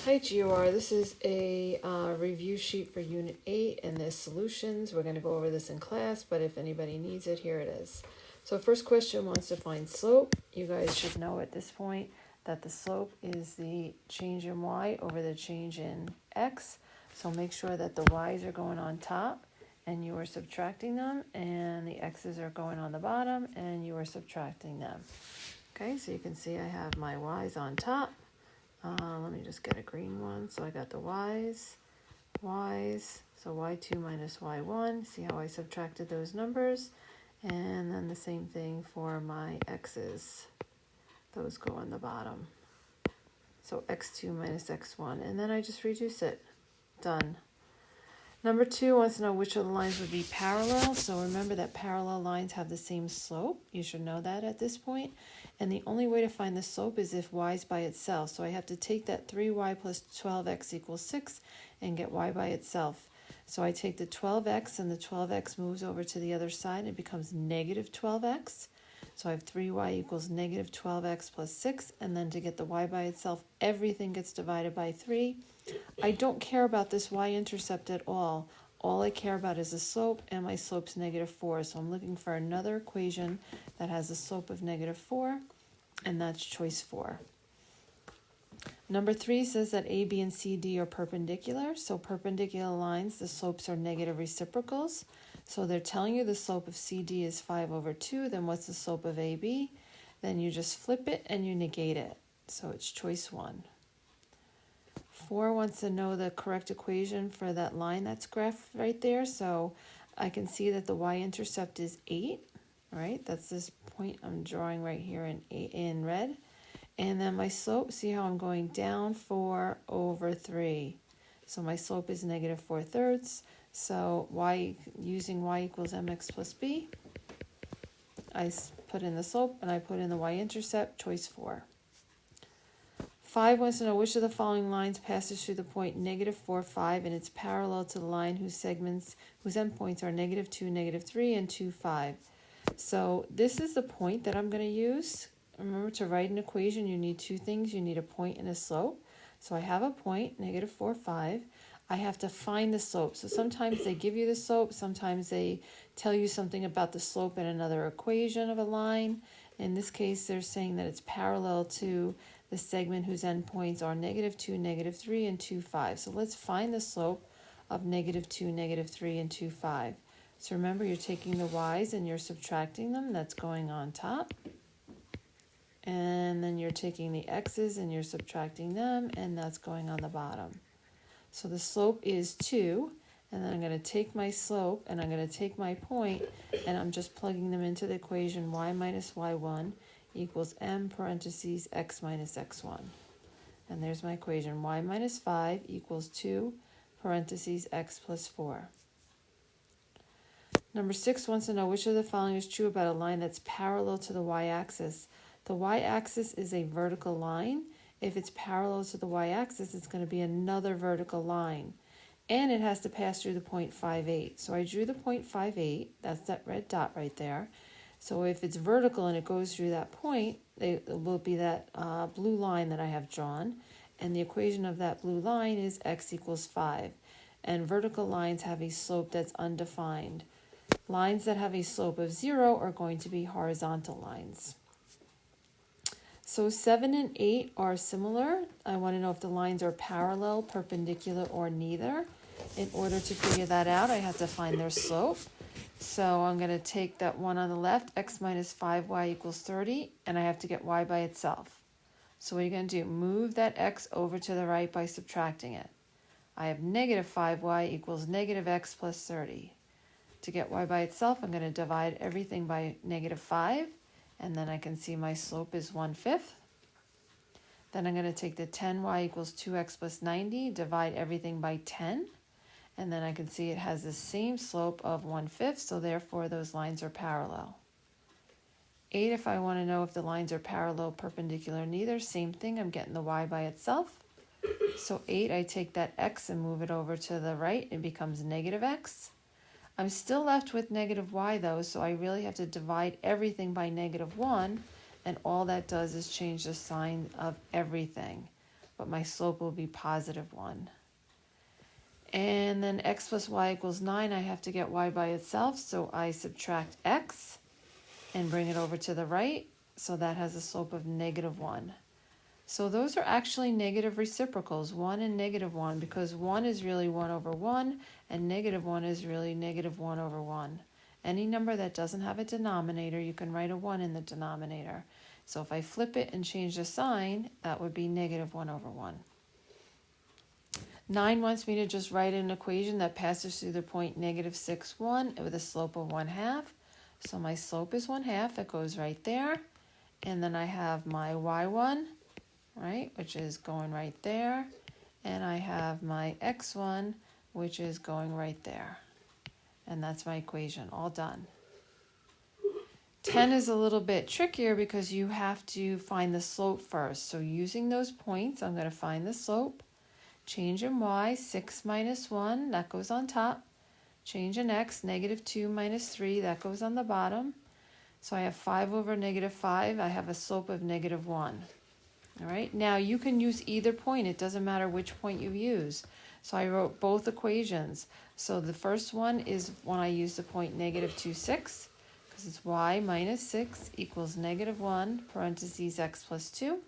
Hi GOR, this is a review sheet for Unit 8 and there's solutions. We're going to go over this in class, but if anybody needs it, here it is. So first question wants to find slope. You guys should know at this point that the slope is the change in y over the change in x. So make sure that the y's are going on top and you are subtracting them, and the x's are going on the bottom and you are subtracting them. Okay, so you can see I have my y's on top. Let me just get a green one. So I got the y's, so y2 minus y1. See how I subtracted those numbers? And then the same thing for my x's. Those go on the bottom. So x2 minus x1. And then I just reduce it. Done. Number 2 wants to know which of the lines would be parallel. So remember that parallel lines have the same slope. You should know that at this point. And the only way to find the slope is if y is by itself. So I have to take that 3y plus 12x equals 6 and get y by itself. So I take the 12x and the 12x moves over to the other side and it becomes negative 12x. So I have 3y equals negative 12x plus 6. And then to get the y by itself, everything gets divided by 3. I don't care about this y-intercept at all. All I care about is the slope, and my slope's negative 4. So I'm looking for another equation that has a slope of negative 4, and that's choice 4. Number 3 says that A, B, and C, D are perpendicular. So perpendicular lines, the slopes are negative reciprocals. So they're telling you the slope of CD is 5 over 2. Then what's the slope of AB? Then you just flip it and you negate it. So it's choice 1. 4 wants to know the correct equation for that line that's graphed right there. So I can see that the y-intercept is 8, right? That's this point I'm drawing right here in red. And then my slope, see how I'm going down 4 over 3. So my slope is negative 4/3. So using y equals mx plus b, I put in the slope and I put in the y-intercept, choice 4. 5 wants to know which of the following lines passes through the point negative 4, 5, and it's parallel to the line whose endpoints are negative 2, negative 3, and 2, 5. So this is the point that I'm going to use. Remember, to write an equation, you need two things. You need a point and a slope. So I have a point, negative 4, 5. I have to find the slope. So sometimes they give you the slope. Sometimes they tell you something about the slope in another equation of a line. In this case, they're saying that it's parallel to the segment whose endpoints are negative 2, negative 3, and 2, 5. So let's find the slope of negative 2, negative 3, and 2, 5. So remember, you're taking the y's and you're subtracting them. That's going on top. And then you're taking the x's and you're subtracting them, and that's going on the bottom. So the slope is 2, and then I'm going to take my slope and I'm going to take my point, and I'm just plugging them into the equation y minus y1 equals m parentheses x minus x1. And there's my equation, y minus 5 equals 2 parentheses x plus 4. Number 6 wants to know which of the following is true about a line that's parallel to the y-axis. The y-axis is a vertical line. If it's parallel to the y-axis, it's going to be another vertical line. And it has to pass through the point 5,8. So I drew the point 5,8. That's that red dot right there. So if it's vertical and it goes through that point, it will be that blue line that I have drawn. And the equation of that blue line is x equals 5. And vertical lines have a slope that's undefined. Lines that have a slope of 0 are going to be horizontal lines. So 7 and 8 are similar. I want to know if the lines are parallel, perpendicular, or neither. In order to figure that out, I have to find their slope. So I'm going to take that one on the left, x minus 5y equals 30, and I have to get y by itself. So what are you going to do? Move that x over to the right by subtracting it. I have negative 5y equals negative x plus 30. To get y by itself, I'm going to divide everything by negative 5, and then I can see my slope is 1/5. Then I'm going to take the 10y equals 2x plus 90, divide everything by 10. And then I can see it has the same slope of 1/5, so therefore those lines are parallel. 8, if I want to know if the lines are parallel, perpendicular, neither, same thing, I'm getting the y by itself. So 8, I take that x and move it over to the right, it becomes negative x. I'm still left with negative y though, so I really have to divide everything by negative 1, and all that does is change the sign of everything. but my slope will be positive 1. And then x plus y equals 9, I have to get y by itself, so I subtract x and bring it over to the right, so that has a slope of negative 1. So those are actually negative reciprocals, 1 and negative 1, because 1 is really 1 over 1, and negative 1 is really negative 1 over 1. Any number that doesn't have a denominator, you can write a 1 in the denominator. So if I flip it and change the sign, that would be negative 1 over 1. 9 wants me to just write an equation that passes through the point negative 6, 1 with a slope of 1/2. So my slope is 1/2, it goes right there. And then I have my y1, right, which is going right there. And I have my x1, which is going right there. And that's my equation, all done. 10 is a little bit trickier because you have to find the slope first. So using those points, I'm going to find the slope. Change in y, 6 minus 1, that goes on top. Change in x, negative 2 minus 3, that goes on the bottom. So I have 5 over negative 5, I have a slope of negative 1. All right, now you can use either point, it doesn't matter which point you use. So I wrote both equations. So the first one is when I use the point negative 2, 6, because it's y minus 6 equals negative 1, parentheses x plus 2.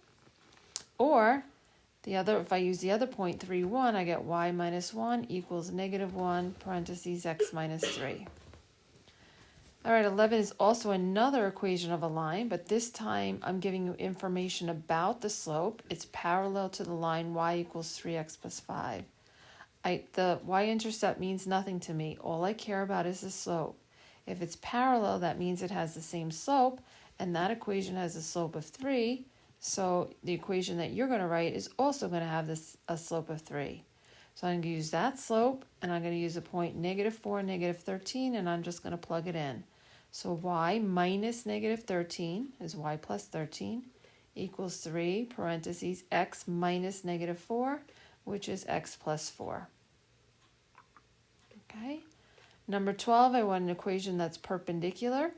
Or the other, if I use the other point 3, 1, I get y minus 1 equals negative 1, parentheses x minus 3. All right, 11 is also another equation of a line, but this time I'm giving you information about the slope. It's parallel to the line y equals 3x plus 5. The y-intercept means nothing to me. All I care about is the slope. If it's parallel, that means it has the same slope, and that equation has a slope of 3. So the equation that you're going to write is also going to have a slope of 3. So I'm going to use that slope, and I'm going to use a point negative 4, negative 13, and I'm just going to plug it in. So y minus negative 13 is y plus 13 equals 3, parentheses, x minus negative 4, which is x plus 4. Okay. Number 12, I want an equation that's perpendicular.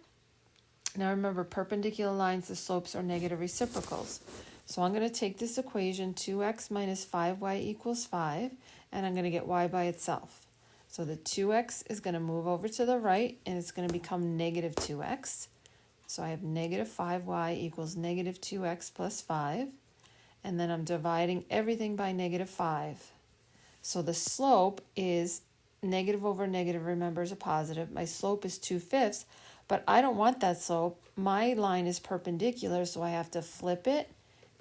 Now remember, perpendicular lines, the slopes are negative reciprocals. So I'm going to take this equation, 2x minus 5y equals 5, and I'm going to get y by itself. So the 2x is going to move over to the right, and it's going to become negative 2x. So I have negative 5y equals negative 2x plus 5, and then I'm dividing everything by negative 5. So the slope is negative over negative, remember, is a positive. My slope is 2/5, but I don't want that slope. My line is perpendicular, so I have to flip it,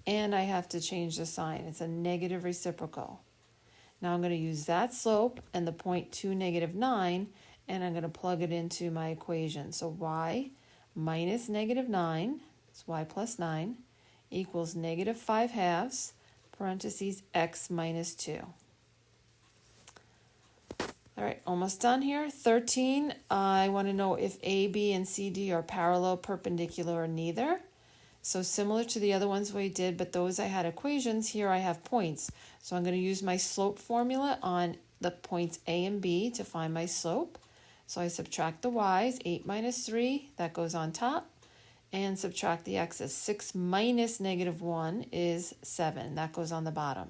and I have to change the sign. It's a negative reciprocal. Now I'm going to use that slope and the point 2, negative 9, and I'm going to plug it into my equation. So y minus negative 9, it's y plus 9, equals negative 5/2, parentheses, x minus 2. All right, almost done here. 13, I want to know if A, B, and C, D are parallel, perpendicular, or neither. So similar to the other ones we did, but those I had equations, here I have points. So I'm going to use my slope formula on the points A and B to find my slope. So I subtract the y's, 8 minus 3, that goes on top, and subtract the x's. 6 minus negative 1 is 7, that goes on the bottom.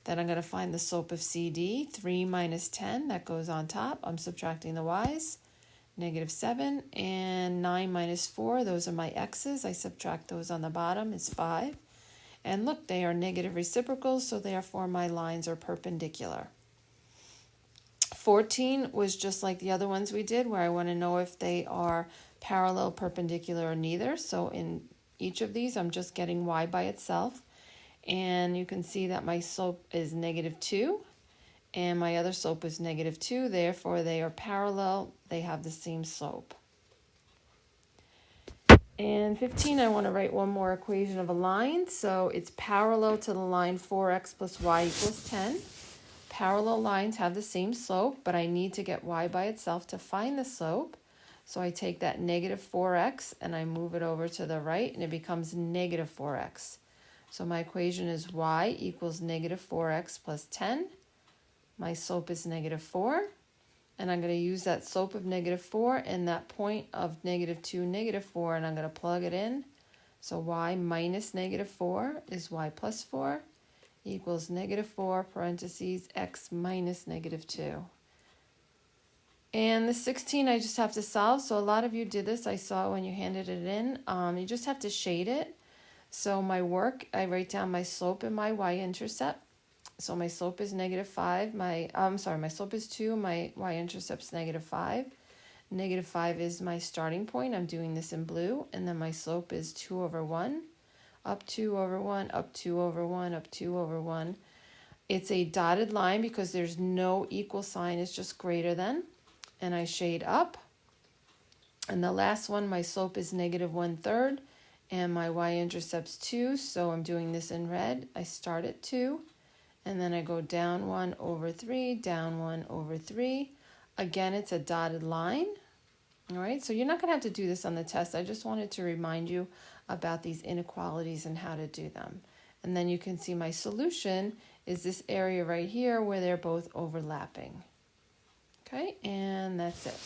Then I'm going to find the slope of CD, 3 minus 10, that goes on top. I'm subtracting the y's, negative 7, and 9 minus 4, those are my x's. I subtract those on the bottom, it's 5. And look, they are negative reciprocals, so therefore my lines are perpendicular. 14 was just like the other ones we did, where I want to know if they are parallel, perpendicular, or neither. So in each of these, I'm just getting y by itself. And you can see that my slope is negative 2, and my other slope is negative 2. Therefore, they are parallel. They have the same slope. And 15, I want to write one more equation of a line. So it's parallel to the line 4x plus y equals 10. Parallel lines have the same slope, but I need to get y by itself to find the slope. So I take that negative 4x and I move it over to the right, and it becomes negative 4x. So my equation is y equals negative 4x plus 10. My slope is negative 4. And I'm going to use that slope of negative 4 and that point of negative 2, negative 4, and I'm going to plug it in. So y minus negative 4 is y plus 4. equals -4 parentheses x minus -2. And the 16 I just have to solve. So a lot of you did this. I saw when you handed it in. You just have to shade it. So my work, I write down my slope and my y-intercept. So my slope is -5. My slope is 2. My y-intercept's -5. -5 is my starting point. I'm doing this in blue. And then my slope is 2 over 1. Up 2 over 1, up 2 over 1, up 2 over 1. It's a dotted line because there's no equal sign. It's just greater than. And I shade up. And the last one, my slope is -1/3. And my y-intercept's 2. So I'm doing this in red. I start at 2. And then I go down 1 over 3, down 1 over 3. Again, it's a dotted line. All right, so you're not going to have to do this on the test. I just wanted to remind you about these inequalities and how to do them. And then you can see my solution is this area right here where they're both overlapping. Okay, and that's it.